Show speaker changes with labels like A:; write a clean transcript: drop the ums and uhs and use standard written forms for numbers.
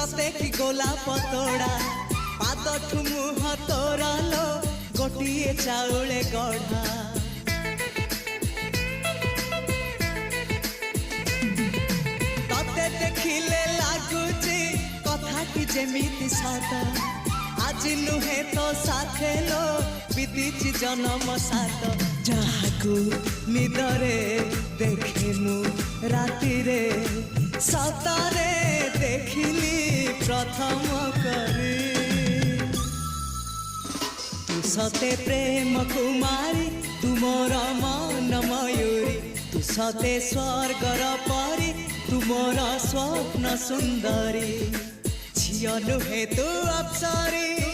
A: सते कि गोलाप तोड़ा पादठु मुह तोरा लो गोटिए चाउले गढ़ा तते देखिले लागुची कथाटी जेमिति सत आज नुहे तो साथे लो विदिची जन्म सात जहाकू निदरे देखे मु राति रे सतारे देखिली प्रथम करी तू सते प्रेम कुमारी तू मोर मन मयूरी तू सते स्वर्गर परी तू मोर स्वप्न सुंदरी झियो नुहे तू अप्सरी।